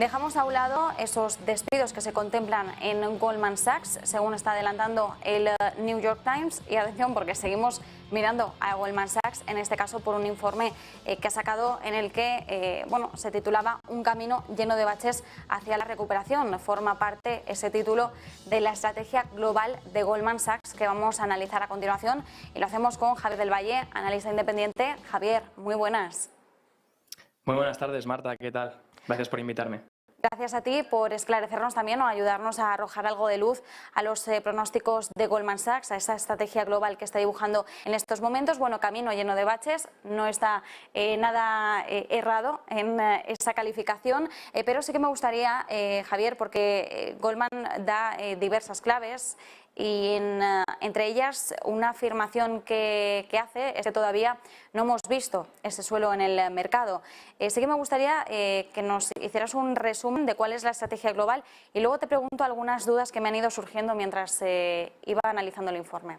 Dejamos a un lado esos despidos que se contemplan en Goldman Sachs, según está adelantando el New York Times. Y atención, porque seguimos mirando a Goldman Sachs, en este caso por un informe que ha sacado en el que se titulaba Un camino lleno de baches hacia la recuperación. Forma parte ese título de la estrategia global de Goldman Sachs que vamos a analizar a continuación. Y lo hacemos con Javier del Valle, analista independiente. Javier, muy buenas. Muy buenas tardes, Marta. ¿Qué tal? Gracias por invitarme. Gracias a ti por esclarecernos también o ayudarnos a arrojar algo de luz a los pronósticos de Goldman Sachs, a esa estrategia global que está dibujando en estos momentos. Bueno, camino lleno de baches, no está nada errado en esa calificación, pero sí que me gustaría, Javier, porque Goldman da diversas claves y entre ellas una afirmación que hace es que todavía no hemos visto ese suelo en el mercado. Sí que me gustaría que nos hicieras un resumen de cuál es la estrategia global y luego te pregunto algunas dudas que me han ido surgiendo mientras iba analizando el informe.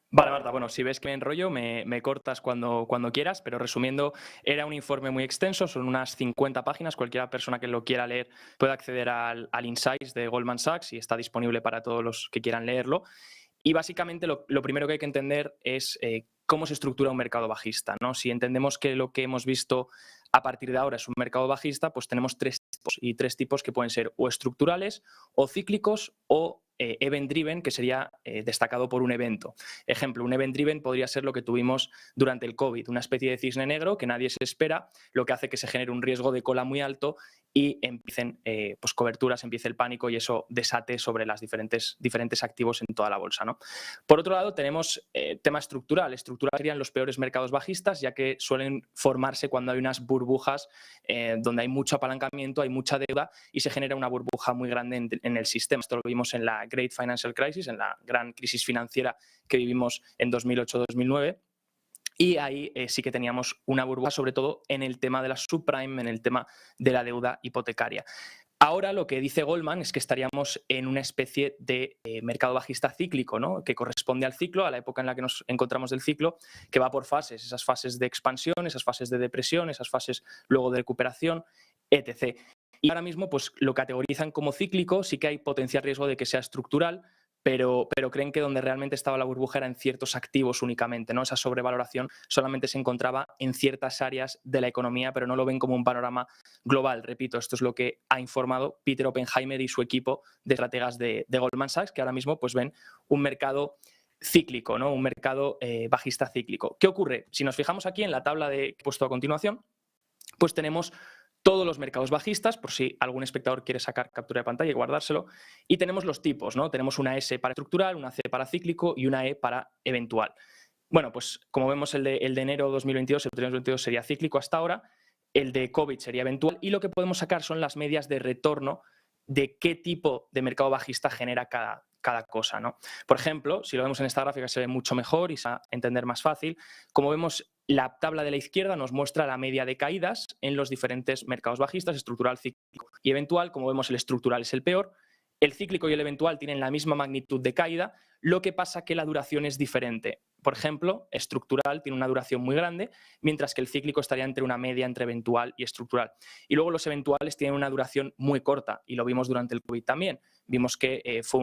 Vale, Marta, bueno, si ves que me enrollo, me cortas cuando quieras, pero resumiendo, era un informe muy extenso, son unas 50 páginas, cualquier persona que lo quiera leer puede acceder al Insights de Goldman Sachs y está disponible para todos los que quieran leerlo. Y básicamente lo primero que hay que entender es cómo se estructura un mercado bajista, ¿no? Si entendemos que lo que hemos visto a partir de ahora es un mercado bajista, pues tenemos tres tipos que pueden ser o estructurales, o cíclicos, o event driven, que sería destacado por un evento. Ejemplo, un event driven podría ser lo que tuvimos durante el COVID, una especie de cisne negro que nadie se espera, lo que hace que se genere un riesgo de cola muy alto y empiecen coberturas, empiece el pánico y eso desate sobre las diferentes activos en toda la bolsa, ¿no? Por otro lado, tenemos tema estructural. Estructural serían los peores mercados bajistas, ya que suelen formarse cuando hay unas burbujas donde hay mucho apalancamiento, hay mucha deuda y se genera una burbuja muy grande en el sistema. Esto lo vimos en la Great Financial Crisis, en la gran crisis financiera que vivimos en 2008-2009. Y ahí sí que teníamos una burbuja, sobre todo en el tema de la subprime, en el tema de la deuda hipotecaria. Ahora lo que dice Goldman es que estaríamos en una especie de mercado bajista cíclico, ¿no? Que corresponde al ciclo, a la época en la que nos encontramos del ciclo, que va por fases, esas fases de expansión, esas fases de depresión, esas fases luego de recuperación, etc. Y ahora mismo pues lo categorizan como cíclico, sí que hay potencial riesgo de que sea estructural, pero creen que donde realmente estaba la burbuja era en ciertos activos únicamente, ¿no? Esa sobrevaloración solamente se encontraba en ciertas áreas de la economía, pero no lo ven como un panorama global. Repito, esto es lo que ha informado Peter Oppenheimer y su equipo de estrategas de Goldman Sachs, que ahora mismo pues ven un mercado cíclico, ¿no? Un mercado bajista cíclico. ¿Qué ocurre? Si nos fijamos aquí en la tabla que he puesto a continuación, pues tenemos todos los mercados bajistas, por si algún espectador quiere sacar captura de pantalla y guardárselo, y tenemos los tipos, ¿no? Tenemos una S para estructural, una C para cíclico y una E para eventual. Bueno, pues como vemos el de enero 2022, el 2022 sería cíclico hasta ahora, el de COVID sería eventual y lo que podemos sacar son las medias de retorno de qué tipo de mercado bajista genera cada cosa, ¿no? Por ejemplo, si lo vemos en esta gráfica se ve mucho mejor y se va a entender más fácil. Como vemos, la tabla de la izquierda nos muestra la media de caídas en los diferentes mercados bajistas, estructural, cíclico y eventual. Como vemos, el estructural es el peor. El cíclico y el eventual tienen la misma magnitud de caída, lo que pasa que la duración es diferente. Por ejemplo, estructural tiene una duración muy grande, mientras que el cíclico estaría entre una media entre eventual y estructural. Y luego los eventuales tienen una duración muy corta, y lo vimos durante el COVID también. Vimos que fue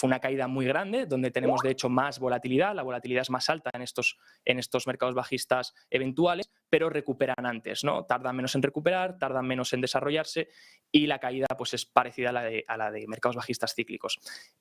una caída muy grande, donde tenemos de hecho más volatilidad, la volatilidad es más alta en estos mercados bajistas eventuales, pero recuperan antes, ¿no? Tardan menos en recuperar, tardan menos en desarrollarse y la caída pues, es parecida a la de mercados bajistas cíclicos.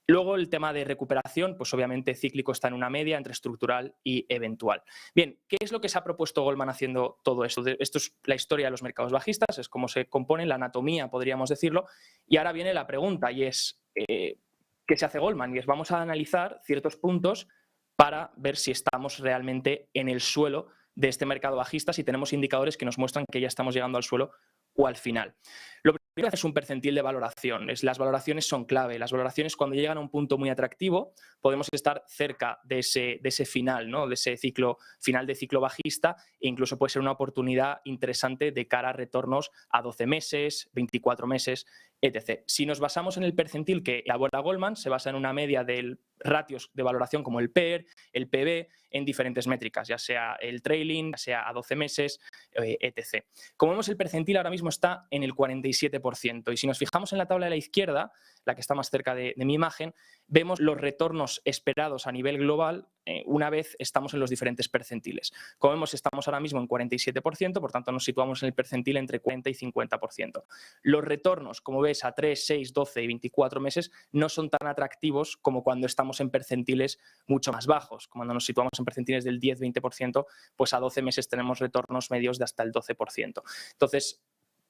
Luego el tema de recuperación, pues obviamente cíclico está en una media entre estructural y eventual. Bien, ¿qué es lo que se ha propuesto Goldman haciendo todo esto? Esto es la historia de los mercados bajistas, es cómo se componen, la anatomía, podríamos decirlo, y ahora viene la pregunta y es ¿qué se hace Goldman? Y es vamos a analizar ciertos puntos para ver si estamos realmente en el suelo de este mercado bajista, si tenemos indicadores que nos muestran que ya estamos llegando al suelo o al final. Lo primero es un percentil de valoración. Las valoraciones son clave. Las valoraciones, cuando llegan a un punto muy atractivo, podemos estar cerca de ese final, ¿no? De ese final de ciclo bajista, e incluso puede ser una oportunidad interesante de cara a retornos a 12 meses, 24 meses, etc. Si nos basamos en el percentil que elabora Goldman, se basa en una media del ratios de valoración como el PER, el PB, en diferentes métricas, ya sea el trailing, ya sea a 12 meses, etc. Como vemos, el percentil ahora mismo está en el 47%, y si nos fijamos en la tabla de la izquierda, la que está más cerca de mi imagen, vemos los retornos esperados a nivel global una vez estamos en los diferentes percentiles. Como vemos, estamos ahora mismo en 47%, por tanto nos situamos en el percentil entre 40 y 50%. Los retornos, como ves, a 3, 6, 12 y 24 meses no son tan atractivos como cuando estamos en percentiles mucho más bajos. Cuando nos situamos en percentiles del 10-20%, pues a 12 meses tenemos retornos medios de hasta el 12%. Entonces,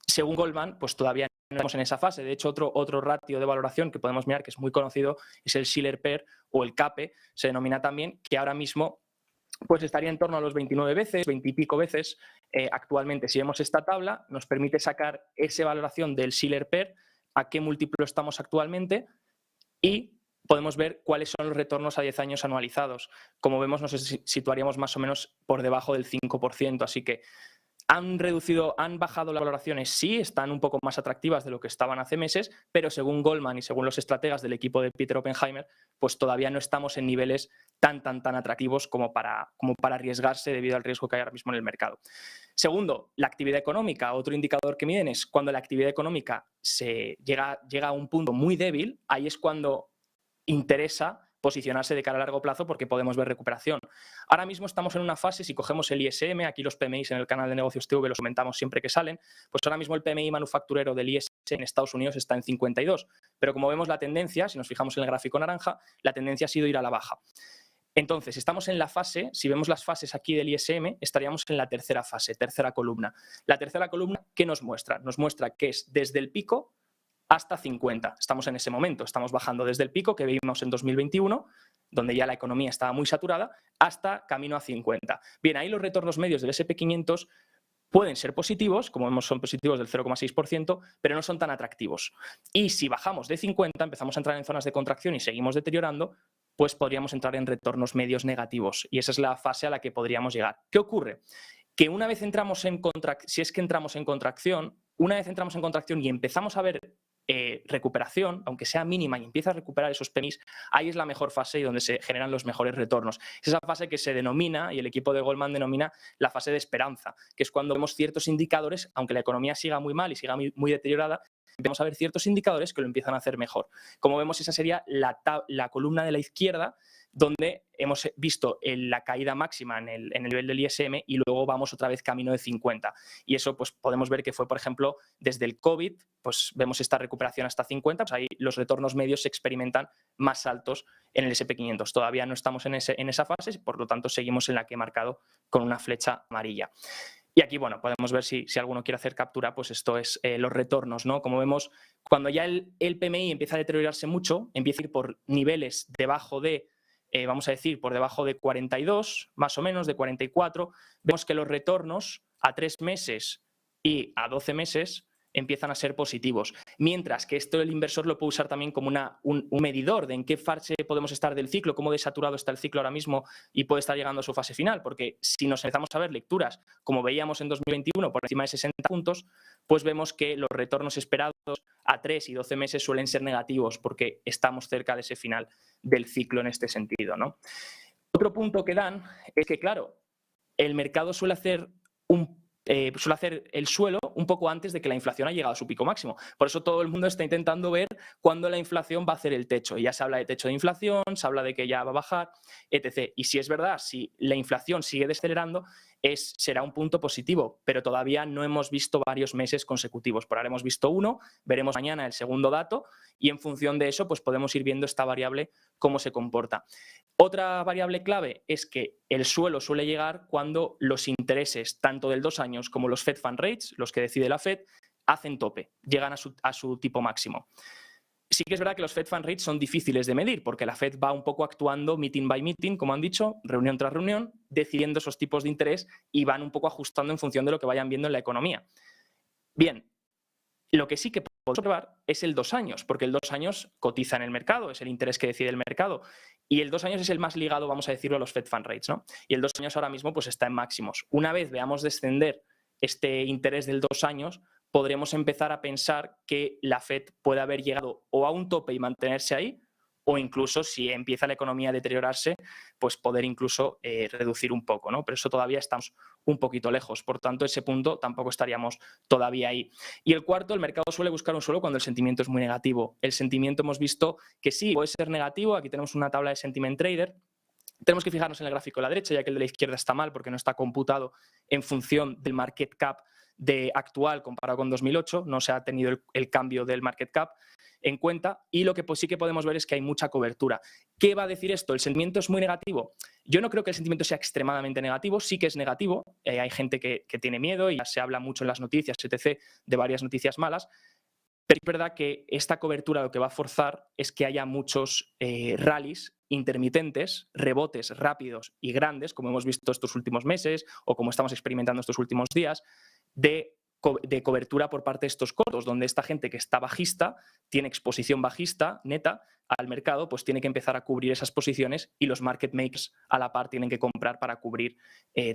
según Goldman, pues todavía no estamos en esa fase. De hecho, otro ratio de valoración que podemos mirar, que es muy conocido, es el Shiller PER o el CAPE, se denomina también, que ahora mismo pues estaría en torno a los 29 veces, 20 y pico veces actualmente. Si vemos esta tabla, nos permite sacar esa valoración del Shiller PER, a qué múltiplo estamos actualmente, y podemos ver cuáles son los retornos a 10 años anualizados. Como vemos, nos situaríamos más o menos por debajo del 5%, así que han bajado las valoraciones, sí, están un poco más atractivas de lo que estaban hace meses, pero según Goldman y según los estrategas del equipo de Peter Oppenheimer, pues todavía no estamos en niveles tan atractivos como para arriesgarse debido al riesgo que hay ahora mismo en el mercado. Segundo, la actividad económica. Otro indicador que miden es cuando la actividad económica llega a un punto muy débil, ahí es cuando interesa posicionarse de cara a largo plazo porque podemos ver recuperación. Ahora mismo estamos en una fase, si cogemos el ISM, aquí los PMIs en el canal de Negocios TV los comentamos siempre que salen, pues ahora mismo el PMI manufacturero del ISM en Estados Unidos está en 52, pero como vemos la tendencia, si nos fijamos en el gráfico naranja, la tendencia ha sido ir a la baja. Entonces, estamos en la fase, si vemos las fases aquí del ISM, estaríamos en la tercera fase, tercera columna. La tercera columna, ¿qué nos muestra? Nos muestra que es desde el pico hasta 50. Estamos en ese momento, estamos bajando desde el pico que vimos en 2021, donde ya la economía estaba muy saturada, hasta camino a 50. Bien, ahí los retornos medios del S&P 500 pueden ser positivos, como vemos son positivos del 0,6%, pero no son tan atractivos. Y si bajamos de 50, empezamos a entrar en zonas de contracción y seguimos deteriorando, pues podríamos entrar en retornos medios negativos. Y esa es la fase a la que podríamos llegar. ¿Qué ocurre? Que una vez entramos en contracción, si es que entramos en contracción, una vez entramos en contracción y empezamos a ver recuperación, aunque sea mínima, y empieza a recuperar esos PMIs, ahí es la mejor fase y donde se generan los mejores retornos. Es esa fase que se denomina, y el equipo de Goldman denomina, la fase de esperanza, que es cuando vemos ciertos indicadores, aunque la economía siga muy mal y siga muy deteriorada, empezamos a ver ciertos indicadores que lo empiezan a hacer mejor. Como vemos, esa sería la columna de la izquierda, donde hemos visto la caída máxima en el nivel del ISM y luego vamos otra vez camino de 50. Y eso pues podemos ver que fue, por ejemplo, desde el COVID, pues vemos esta recuperación hasta 50, pues ahí los retornos medios se experimentan más altos en el S&P 500. Todavía no estamos en esa fase, por lo tanto seguimos en la que he marcado con una flecha amarilla. Y aquí, bueno, podemos ver si alguno quiere hacer captura, pues esto es los retornos, ¿no? Como vemos, cuando ya el PMI empieza a deteriorarse mucho, empieza a ir por niveles debajo de vamos a decir, por debajo de 42, más o menos, de 44, vemos que los retornos a 3 meses y a 12 meses empiezan a ser positivos. Mientras que esto el inversor lo puede usar también como un medidor de en qué fase podemos estar del ciclo, cómo desaturado está el ciclo ahora mismo y puede estar llegando a su fase final. Porque si nos empezamos a ver lecturas, como veíamos en 2021, por encima de 60 puntos, pues vemos que los retornos esperados a 3 y 12 meses suelen ser negativos porque estamos cerca de ese final del ciclo en este sentido, ¿no? Otro punto que dan es que, claro, el mercado suele hacer el suelo un poco antes de que la inflación haya llegado a su pico máximo. Por eso todo el mundo está intentando ver cuándo la inflación va a hacer el techo. Y ya se habla de techo de inflación, se habla de que ya va a bajar, etc. Y si es verdad, si la inflación sigue decelerando, será un punto positivo, pero todavía no hemos visto varios meses consecutivos. Por ahora hemos visto uno, veremos mañana el segundo dato y en función de eso pues podemos ir viendo esta variable cómo se comporta. Otra variable clave es que el suelo suele llegar cuando los intereses, tanto del 2 años como los Fed Fund Rates, los que decide la Fed, hacen tope, llegan a su tipo máximo. Sí que es verdad que los Fed Fund Rates son difíciles de medir porque la Fed va un poco actuando meeting by meeting, como han dicho, reunión tras reunión, decidiendo esos tipos de interés y van un poco ajustando en función de lo que vayan viendo en la economía. Bien, lo que sí que podemos observar es el 2 años, porque el 2 años cotiza en el mercado, es el interés que decide el mercado. Y el 2 años es el más ligado, vamos a decirlo, a los Fed Fund Rates, ¿no? Y el 2 años ahora mismo pues está en máximos. Una vez veamos descender este interés del 2 años, podremos empezar a pensar que la Fed puede haber llegado o a un tope y mantenerse ahí, o incluso si empieza la economía a deteriorarse, pues poder incluso reducir un poco, ¿no? Pero eso todavía estamos un poquito lejos, por tanto ese punto tampoco estaríamos todavía ahí. Y el cuarto, el mercado suele buscar un suelo cuando el sentimiento es muy negativo. El sentimiento hemos visto que sí, puede ser negativo, aquí tenemos una tabla de sentiment trader. Tenemos que fijarnos en el gráfico de la derecha, ya que el de la izquierda está mal porque no está computado en función del market cap actual comparado con 2008, no se ha tenido el cambio del market cap en cuenta, y lo que sí que podemos ver es que hay mucha cobertura. ¿Qué va a decir esto? ¿El sentimiento es muy negativo? Yo no creo que el sentimiento sea extremadamente negativo, sí que es negativo, hay gente que tiene miedo y ya se habla mucho en las noticias, etc., de varias noticias malas. Pero es verdad que esta cobertura lo que va a forzar es que haya muchos rallies intermitentes, rebotes rápidos y grandes, como hemos visto estos últimos meses o como estamos experimentando estos últimos días, de cobertura por parte de estos cortos, donde esta gente que está bajista, tiene exposición bajista neta al mercado, pues tiene que empezar a cubrir esas posiciones y los market makers a la par tienen que comprar para cubrir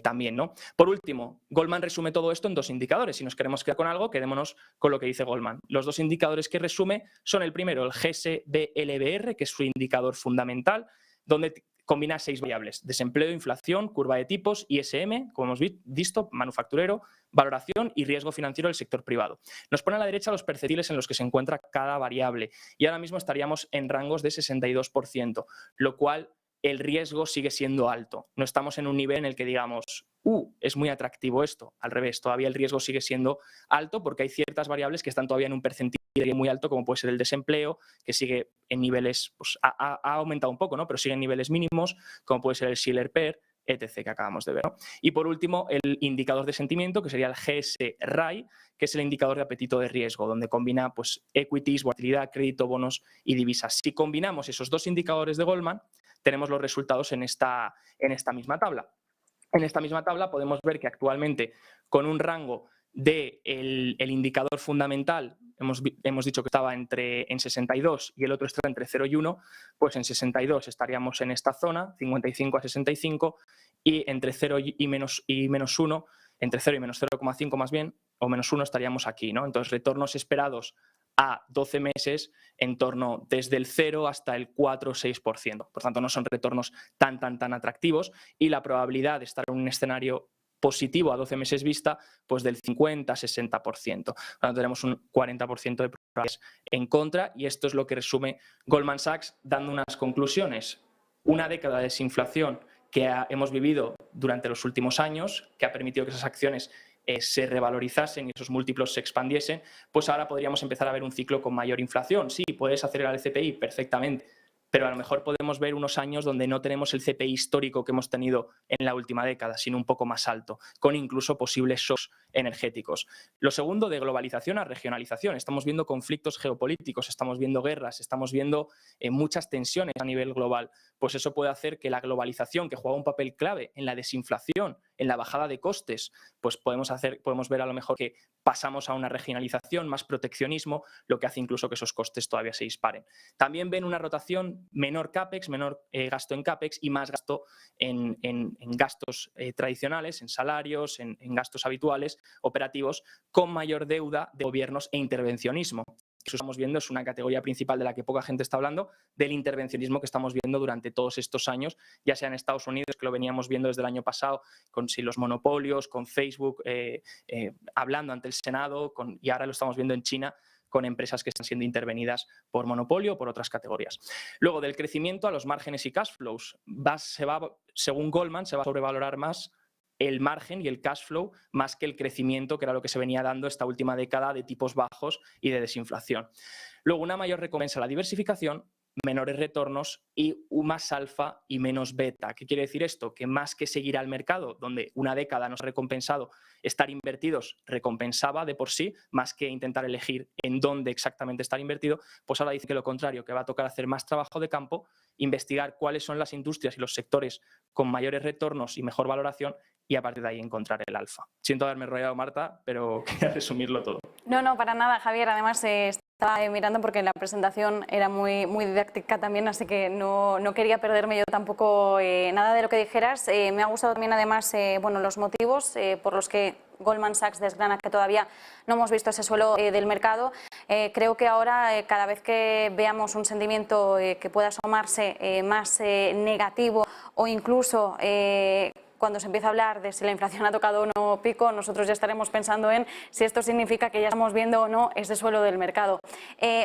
también, ¿no? Por último, Goldman resume todo esto en dos indicadores. Si nos queremos quedar con algo, quedémonos con lo que dice Goldman. Los dos indicadores que resume son el primero, el GSBLBR, que es su indicador fundamental, donde combina 6 variables: desempleo, inflación, curva de tipos, ISM, como hemos visto, manufacturero, valoración y riesgo financiero del sector privado. Nos pone a la derecha los percentiles en los que se encuentra cada variable y ahora mismo estaríamos en rangos de 62%, lo cual el riesgo sigue siendo alto. No estamos en un nivel en el que digamos, es muy atractivo esto. Al revés, todavía el riesgo sigue siendo alto porque hay ciertas variables que están todavía en un percentil muy alto, como puede ser el desempleo, que sigue en niveles, pues ha aumentado un poco, ¿no? Pero sigue en niveles mínimos, como puede ser el Shiller Pair, etc., que acabamos de ver, ¿no? Y por último, el indicador de sentimiento, que sería el GSRAI, que es el indicador de apetito de riesgo, donde combina pues, equities, volatilidad, crédito, bonos y divisas. Si combinamos esos dos indicadores de Goldman, tenemos los resultados en esta misma tabla. En esta misma tabla podemos ver que actualmente, con un rango del indicador fundamental, hemos dicho que estaba en 62 y el otro está entre 0 y 1, pues en 62 estaríamos en esta zona, 55 a 65, y entre 0 y menos 1, entre 0 y menos 0,5 más bien, o menos 1 estaríamos aquí, ¿no? Entonces, retornos esperados a 12 meses en torno desde el 0 hasta el 4 o 6%. Por tanto, no son retornos tan atractivos y la probabilidad de estar en un escenario positivo a 12 meses vista, pues del 50-60%. Por tanto, tenemos un 40% de probabilidades en contra y esto es lo que resume Goldman Sachs dando unas conclusiones. Una década de desinflación que hemos vivido durante los últimos años, que ha permitido que esas acciones se revalorizasen y esos múltiplos se expandiesen, pues ahora podríamos empezar a ver un ciclo con mayor inflación. Sí, puedes acelerar el CPI perfectamente, pero a lo mejor podemos ver unos años donde no tenemos el CPI histórico que hemos tenido en la última década, sino un poco más alto, con incluso posibles shocks energéticos. Lo segundo, de globalización a regionalización. Estamos viendo conflictos geopolíticos, estamos viendo guerras, estamos viendo muchas tensiones a nivel global. Pues eso puede hacer que la globalización, que juega un papel clave en la desinflación, en la bajada de costes, pues podemos ver a lo mejor que pasamos a una regionalización, más proteccionismo, lo que hace incluso que esos costes todavía se disparen. También ven una rotación, menor CAPEX, menor gasto en CAPEX y más gasto en gastos tradicionales, en salarios, en gastos habituales, operativos, con mayor deuda de gobiernos e intervencionismo. Eso estamos viendo, es una categoría principal de la que poca gente está hablando, del intervencionismo que estamos viendo durante todos estos años, ya sea en Estados Unidos, que lo veníamos viendo desde el año pasado, con los monopolios, con Facebook, hablando ante el Senado, y ahora lo estamos viendo en China, con empresas que están siendo intervenidas por monopolio o por otras categorías. Luego, del crecimiento a los márgenes y cash flows, según Goldman, se va a sobrevalorar más el margen y el cash flow más que el crecimiento, que era lo que se venía dando esta última década de tipos bajos y de desinflación. Luego, una mayor recompensa a la diversificación, menores retornos y más alfa y menos beta. ¿Qué quiere decir esto? Que más que seguir al mercado, donde una década nos ha recompensado estar invertidos, recompensaba de por sí, más que intentar elegir en dónde exactamente estar invertido, pues ahora dice que lo contrario, que va a tocar hacer más trabajo de campo, investigar cuáles son las industrias y los sectores con mayores retornos y mejor valoración y a partir de ahí encontrar el alfa. Siento haberme enrollado, Marta, pero quería resumirlo todo. No, para nada, Javier. Además, estaba mirando porque la presentación era muy didáctica también, así que no quería perderme yo tampoco nada de lo que dijeras. Me ha gustado también, además, los motivos por los que Goldman Sachs desgrana que todavía no hemos visto ese suelo del mercado. Creo que ahora cada vez que veamos un sentimiento que pueda asomarse más negativo o incluso cuando se empieza a hablar de si la inflación ha tocado o no pico, nosotros ya estaremos pensando en si esto significa que ya estamos viendo o no ese suelo del mercado.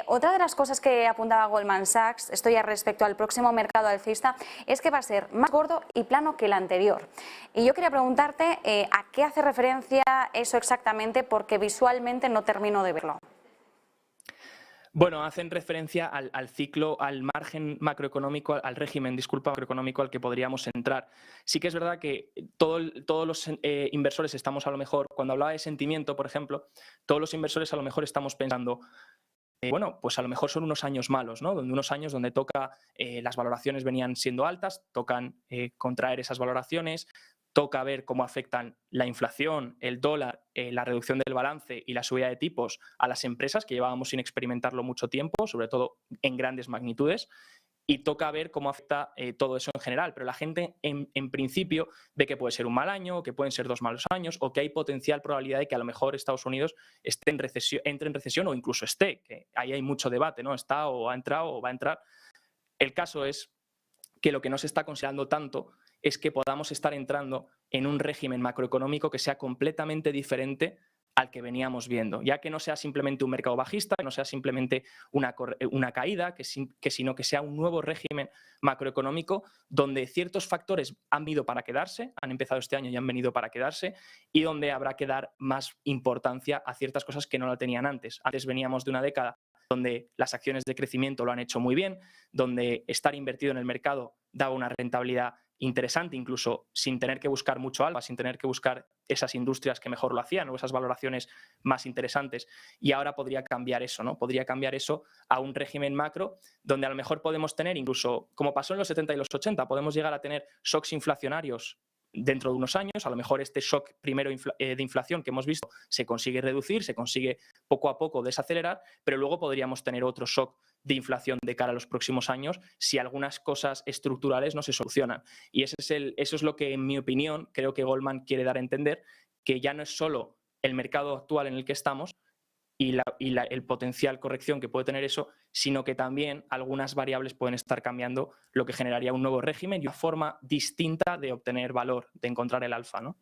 Otra de las cosas que apuntaba Goldman Sachs, esto ya respecto al próximo mercado alcista, es que va a ser más gordo y plano que el anterior. Y yo quería preguntarte a qué hace referencia eso exactamente, porque visualmente no termino de verlo. Bueno, hacen referencia al ciclo, al margen macroeconómico, al régimen, macroeconómico al que podríamos entrar. Sí que es verdad que todos los inversores estamos a lo mejor, cuando hablaba de sentimiento, por ejemplo, todos los inversores a lo mejor estamos pensando, bueno, pues a lo mejor son unos años malos, ¿no? Unos años donde toca, las valoraciones venían siendo altas, tocan contraer esas valoraciones, toca ver cómo afectan la inflación, el dólar, la reducción del balance y la subida de tipos a las empresas, que llevábamos sin experimentarlo mucho tiempo, sobre todo en grandes magnitudes, y toca ver cómo afecta todo eso en general. Pero la gente, en principio, ve que puede ser un mal año, que pueden ser 2 malos años, o que hay potencial probabilidad de que a lo mejor Estados Unidos entre en recesión o incluso esté, que ahí hay mucho debate, ¿no? Está o ha entrado o va a entrar. El caso es que lo que no se está considerando tanto es que podamos estar entrando en un régimen macroeconómico que sea completamente diferente al que veníamos viendo, ya que no sea simplemente un mercado bajista, que no sea simplemente una caída, sino que sea un nuevo régimen macroeconómico donde ciertos factores han venido para quedarse, han empezado este año y han venido para quedarse, y donde habrá que dar más importancia a ciertas cosas que no la tenían antes. Antes veníamos de una década donde las acciones de crecimiento lo han hecho muy bien, donde estar invertido en el mercado daba una rentabilidad interesante, incluso sin tener que buscar mucho alfa, sin tener que buscar esas industrias que mejor lo hacían o esas valoraciones más interesantes. Y ahora podría cambiar eso, ¿no? Podría cambiar eso a un régimen macro donde a lo mejor podemos tener, incluso como pasó en los 70 y los 80, podemos llegar a tener shocks inflacionarios dentro de unos años. A lo mejor este shock primero de inflación que hemos visto se consigue reducir, se consigue poco a poco desacelerar, pero luego podríamos tener otro shock de inflación de cara a los próximos años si algunas cosas estructurales no se solucionan. Y eso es lo que, en mi opinión, creo que Goldman quiere dar a entender, que ya no es solo el mercado actual en el que estamos y el potencial corrección que puede tener eso, sino que también algunas variables pueden estar cambiando, lo que generaría un nuevo régimen y una forma distinta de obtener valor, de encontrar el alfa, ¿no?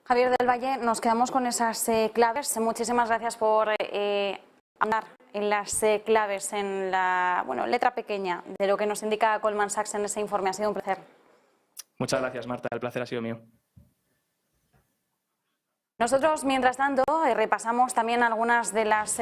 Javier del Valle, nos quedamos con esas claves. Muchísimas gracias por andar en las claves, en la letra pequeña de lo que nos indica Goldman Sachs en ese informe. Ha sido un placer. Muchas gracias, Marta. El placer ha sido mío. Nosotros, mientras tanto, repasamos también algunas de las